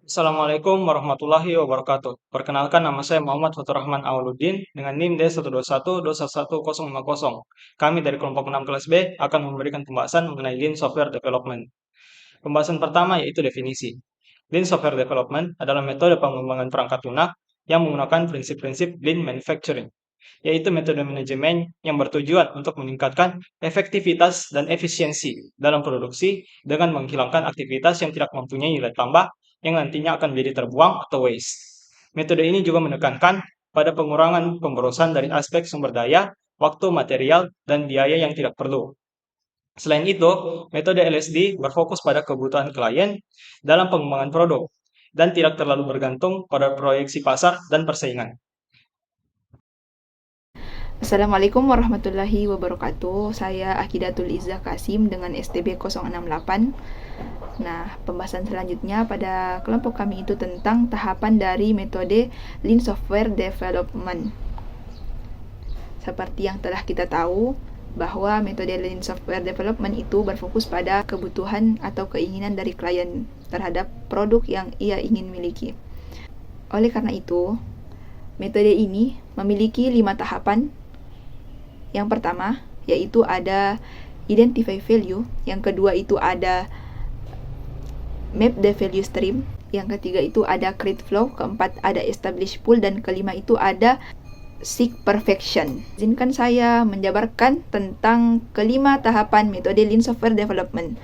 Assalamualaikum warahmatullahi wabarakatuh. Perkenalkan nama saya Muhammad Fatur Rahman Awaludin dengan NIM D121-21150. Kami dari kelompok 6 kelas B akan memberikan pembahasan mengenai Lean Software Development. Pembahasan pertama yaitu definisi. Lean Software Development adalah metode pengembangan perangkat lunak yang menggunakan prinsip-prinsip Lean Manufacturing, yaitu metode manajemen yang bertujuan untuk meningkatkan efektivitas dan efisiensi dalam produksi dengan menghilangkan aktivitas yang tidak mempunyai nilai tambah yang nantinya akan menjadi terbuang atau waste. Metode ini juga menekankan pada pengurangan pemborosan dari aspek sumber daya, waktu, material, dan biaya yang tidak perlu. Selain itu, metode LSD berfokus pada kebutuhan klien dalam pengembangan produk dan tidak terlalu bergantung pada proyeksi pasar dan persaingan. Assalamualaikum warahmatullahi wabarakatuh. Saya Akidatul Izzah Kasim dengan STB 068. Nah, pembahasan selanjutnya pada kelompok kami itu tentang tahapan dari metode Lean Software Development. Seperti yang telah kita tahu, bahwa metode Lean Software Development itu berfokus pada kebutuhan atau keinginan dari klien terhadap produk yang ia ingin miliki. Oleh karena itu, metode ini memiliki 5 tahapan. Yang pertama, yaitu ada identify value. Yang kedua itu ada map the value stream. Yang ketiga itu ada create flow. Keempat ada establish pool. Dan kelima itu ada seek perfection. Izinkan saya menjabarkan tentang kelima tahapan metode Lean Software Development.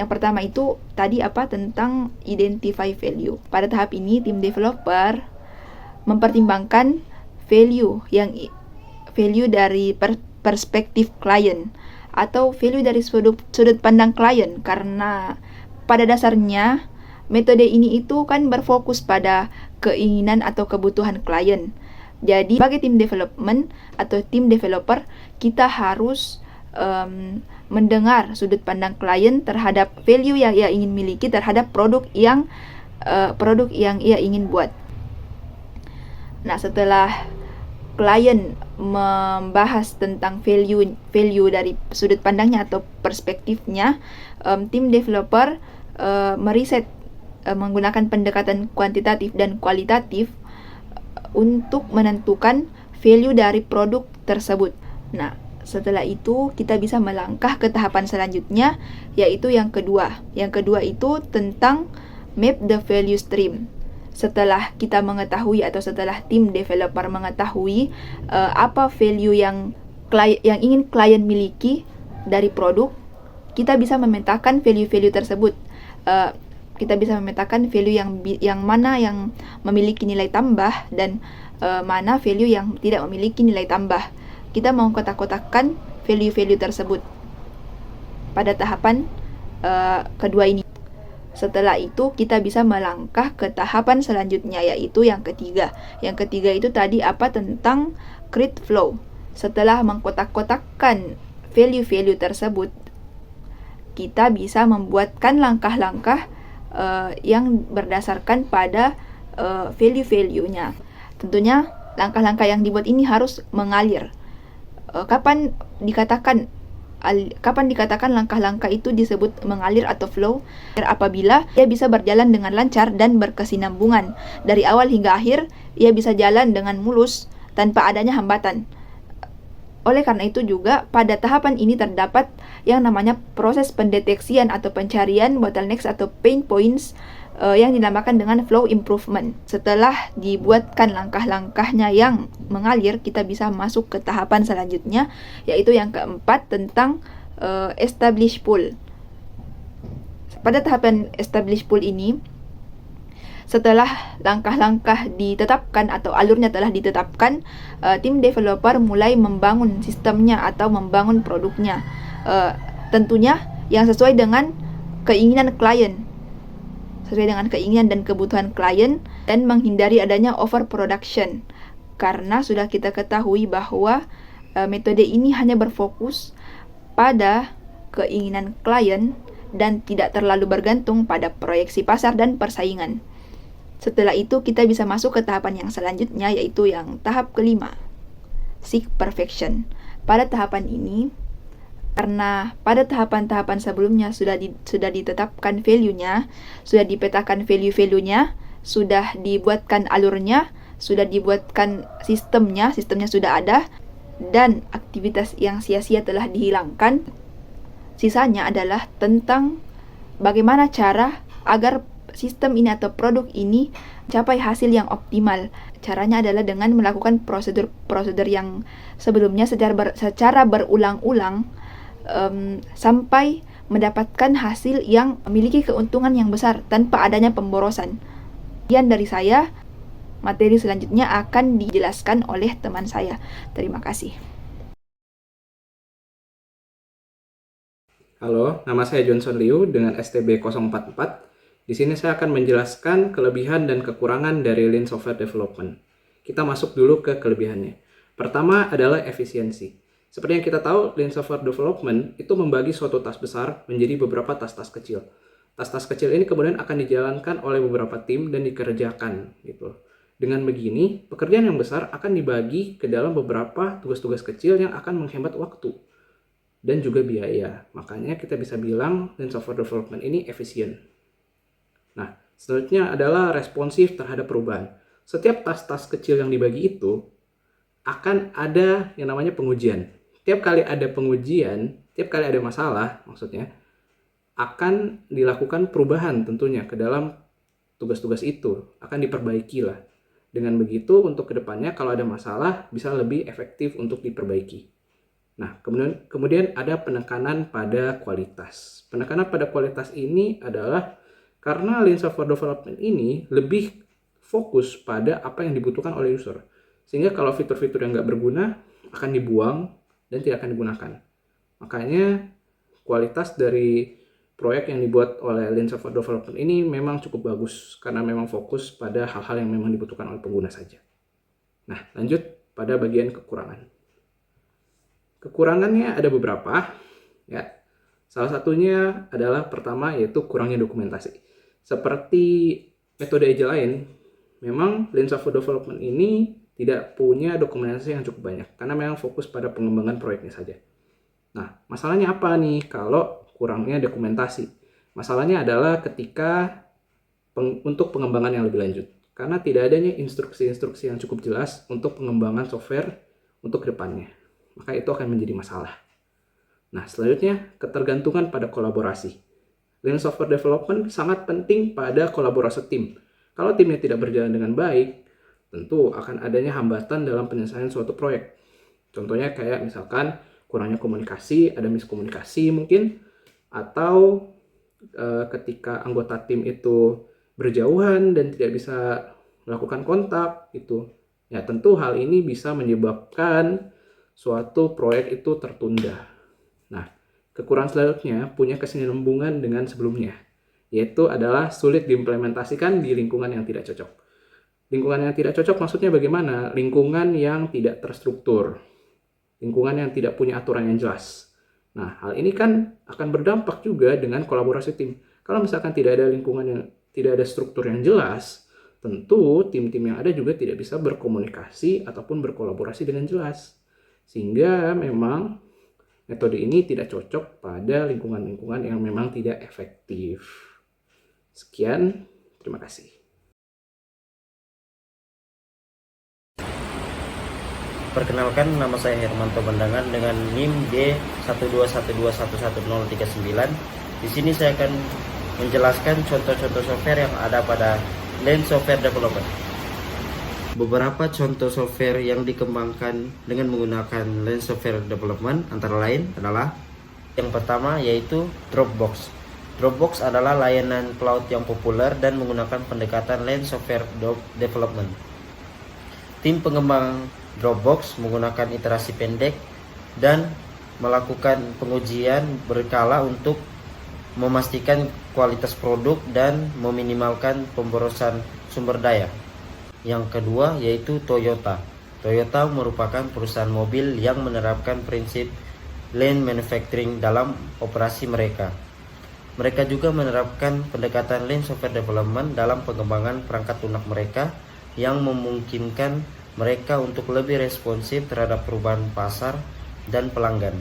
Yang pertama itu tadi tentang identify value. Pada tahap ini, tim developer mempertimbangkan value dari perspektif klien atau value dari sudut pandang klien, karena pada dasarnya metode ini itu kan berfokus pada keinginan atau kebutuhan klien. Jadi sebagai tim development atau tim developer, kita harus mendengar sudut pandang klien terhadap value yang ia ingin miliki terhadap produk yang ia ingin buat. Nah, setelah klien membahas tentang value dari sudut pandangnya atau perspektifnya, tim developer meriset menggunakan pendekatan kuantitatif dan kualitatif untuk menentukan value dari produk tersebut. Nah, setelah itu kita bisa melangkah ke tahapan selanjutnya, yaitu yang kedua. Yang kedua itu tentang map the value stream. Setelah kita mengetahui atau setelah tim developer mengetahui apa value yang ingin klien miliki dari produk, kita bisa memetakan value-value tersebut. Kita bisa memetakan value yang mana yang memiliki nilai tambah dan mana value yang tidak memiliki nilai tambah. Kita mau kotak-kotakkan value-value tersebut pada tahapan kedua ini. Setelah itu kita bisa melangkah ke tahapan selanjutnya, yaitu yang ketiga. Yang ketiga itu tadi tentang create flow. Setelah mengkotak-kotakkan value-value tersebut, kita bisa membuatkan langkah-langkah yang berdasarkan pada value-value-nya. Tentunya langkah-langkah yang dibuat ini harus mengalir. Kapan dikatakan langkah-langkah itu disebut mengalir atau flow? Apabila ia bisa berjalan dengan lancar dan berkesinambungan. Dari awal hingga akhir, ia bisa jalan dengan mulus tanpa adanya hambatan. Oleh karena itu juga, pada tahapan ini terdapat yang namanya proses pendeteksian atau pencarian bottlenecks atau pain points yang dinamakan dengan flow improvement. Setelah dibuatkan langkah-langkahnya yang mengalir, kita bisa masuk ke tahapan selanjutnya, yaitu yang keempat tentang establish pool. Pada tahapan establish pool ini, setelah langkah-langkah ditetapkan atau alurnya telah ditetapkan, tim developer mulai membangun sistemnya atau membangun produknya. Tentunya yang sesuai dengan keinginan klien, sesuai dengan keinginan dan kebutuhan klien, dan menghindari adanya overproduction. Karena sudah kita ketahui bahwa metode ini hanya berfokus pada keinginan klien dan tidak terlalu bergantung pada proyeksi pasar dan persaingan. Setelah itu kita bisa masuk ke tahapan yang selanjutnya, yaitu yang tahap kelima, seek perfection. Pada tahapan ini, Karena pada tahapan-tahapan sebelumnya sudah ditetapkan value-nya, sudah dipetakan value-value-nya, sudah dibuatkan alurnya, sudah dibuatkan sistemnya sudah ada, dan aktivitas yang sia-sia telah dihilangkan. Sisanya adalah tentang bagaimana cara agar sistem ini atau produk ini capai hasil yang optimal. Caranya adalah dengan melakukan prosedur-prosedur yang sebelumnya secara berulang-ulang sampai mendapatkan hasil yang memiliki keuntungan yang besar tanpa adanya pemborosan. Sekian dari saya. Materi selanjutnya akan dijelaskan oleh teman saya. Terima kasih. Halo, nama saya Johnson Liu dengan STB 044. Di sini saya akan menjelaskan kelebihan dan kekurangan dari Lean Software Development. Kita masuk dulu ke kelebihannya. Pertama adalah efisiensi. Seperti yang kita tahu, Lean Software Development itu membagi suatu tas besar menjadi beberapa tas-tas kecil. Tas-tas kecil ini kemudian akan dijalankan oleh beberapa tim dan dikerjakan gitu. Dengan begini, pekerjaan yang besar akan dibagi ke dalam beberapa tugas-tugas kecil yang akan menghemat waktu dan juga biaya. Makanya kita bisa bilang Lean Software Development ini efisien. Nah, selanjutnya adalah responsif terhadap perubahan. Setiap tas-tas kecil yang dibagi itu akan ada yang namanya pengujian. Tiap kali ada pengujian, tiap kali ada masalah, maksudnya akan dilakukan perubahan tentunya ke dalam tugas-tugas itu, akan diperbaiki lah. Dengan begitu, untuk kedepannya kalau ada masalah bisa lebih efektif untuk diperbaiki. Nah, kemudian ada penekanan pada kualitas. Penekanan pada kualitas ini adalah karena Lean Software Development ini lebih fokus pada apa yang dibutuhkan oleh user. Sehingga kalau fitur-fitur yang nggak berguna akan dibuang dan tidak akan digunakan. Makanya kualitas dari proyek yang dibuat oleh Lean Software Development ini memang cukup bagus karena memang fokus pada hal-hal yang memang dibutuhkan oleh pengguna saja. Nah, lanjut pada bagian kekurangan. Kekurangannya ada beberapa, ya. Salah satunya adalah pertama yaitu kurangnya dokumentasi. Seperti metode agile lain, memang Lean Software Development ini tidak punya dokumentasi yang cukup banyak karena memang fokus pada pengembangan proyeknya saja. Nah, masalahnya apa nih kalau kurangnya dokumentasi? Masalahnya adalah ketika untuk pengembangan yang lebih lanjut. Karena tidak adanya instruksi-instruksi yang cukup jelas untuk pengembangan software untuk kedepannya. Maka itu akan menjadi masalah. Nah, selanjutnya ketergantungan pada kolaborasi. Lean Software Development sangat penting pada kolaborasi tim. Kalau timnya tidak berjalan dengan baik, tentu akan adanya hambatan dalam penyelesaian suatu proyek. Contohnya kayak misalkan kurangnya komunikasi, ada miskomunikasi mungkin, atau ketika anggota tim itu berjauhan dan tidak bisa melakukan kontak itu, ya tentu hal ini bisa menyebabkan suatu proyek itu tertunda. Nah, kekurangan selanjutnya punya kesinambungan dengan sebelumnya, yaitu adalah sulit diimplementasikan di lingkungan yang tidak cocok. Lingkungan yang tidak cocok maksudnya bagaimana? Lingkungan yang tidak terstruktur, lingkungan yang tidak punya aturan yang jelas. Nah, hal ini kan akan berdampak juga dengan kolaborasi tim. Kalau misalkan tidak ada lingkungan yang tidak ada struktur yang jelas, tentu tim-tim yang ada juga tidak bisa berkomunikasi ataupun berkolaborasi dengan jelas. Sehingga memang metode ini tidak cocok pada lingkungan-lingkungan yang memang tidak efektif. Sekian, terima kasih. Perkenalkan, nama saya Hermanto Bandangan dengan NIM D121211039. Di sini saya akan menjelaskan contoh-contoh software yang ada pada Lean Software Development. Beberapa contoh software yang dikembangkan dengan menggunakan Lean Software Development antara lain adalah yang pertama yaitu Dropbox. Dropbox adalah layanan cloud yang populer dan menggunakan pendekatan Lean Software Development. Tim pengembang Dropbox menggunakan iterasi pendek dan melakukan pengujian berkala untuk memastikan kualitas produk dan meminimalkan pemborosan sumber daya. Yang kedua yaitu Toyota. Toyota merupakan perusahaan mobil yang menerapkan prinsip Lean Manufacturing dalam operasi mereka. Mereka juga menerapkan pendekatan Lean Software Development dalam pengembangan perangkat lunak mereka yang memungkinkan mereka untuk lebih responsif terhadap perubahan pasar dan pelanggan.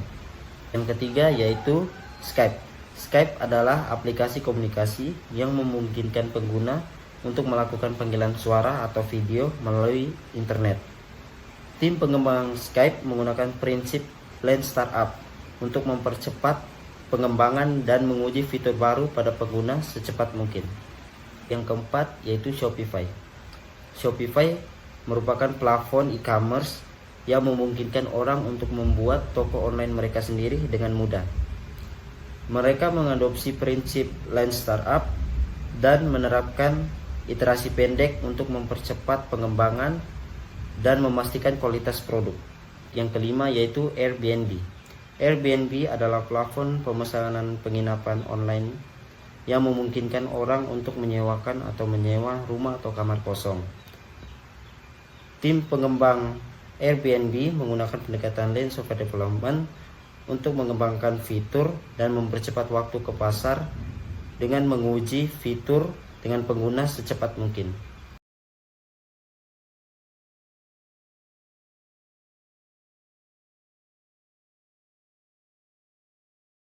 Yang ketiga yaitu Skype. Skype adalah aplikasi komunikasi yang memungkinkan pengguna untuk melakukan panggilan suara atau video melalui internet. Tim pengembang Skype menggunakan prinsip Lean Startup untuk mempercepat pengembangan dan menguji fitur baru pada pengguna secepat mungkin. Yang keempat yaitu Shopify. Shopify merupakan platform e-commerce yang memungkinkan orang untuk membuat toko online mereka sendiri dengan mudah. Mereka mengadopsi prinsip Lean Startup dan menerapkan iterasi pendek untuk mempercepat pengembangan dan memastikan kualitas produk. Yang kelima yaitu Airbnb. Airbnb adalah platform pemesanan penginapan online yang memungkinkan orang untuk menyewakan atau menyewa rumah atau kamar kosong. Tim pengembang Airbnb menggunakan pendekatan Lean Software Development untuk mengembangkan fitur dan mempercepat waktu ke pasar dengan menguji fitur dengan pengguna secepat mungkin.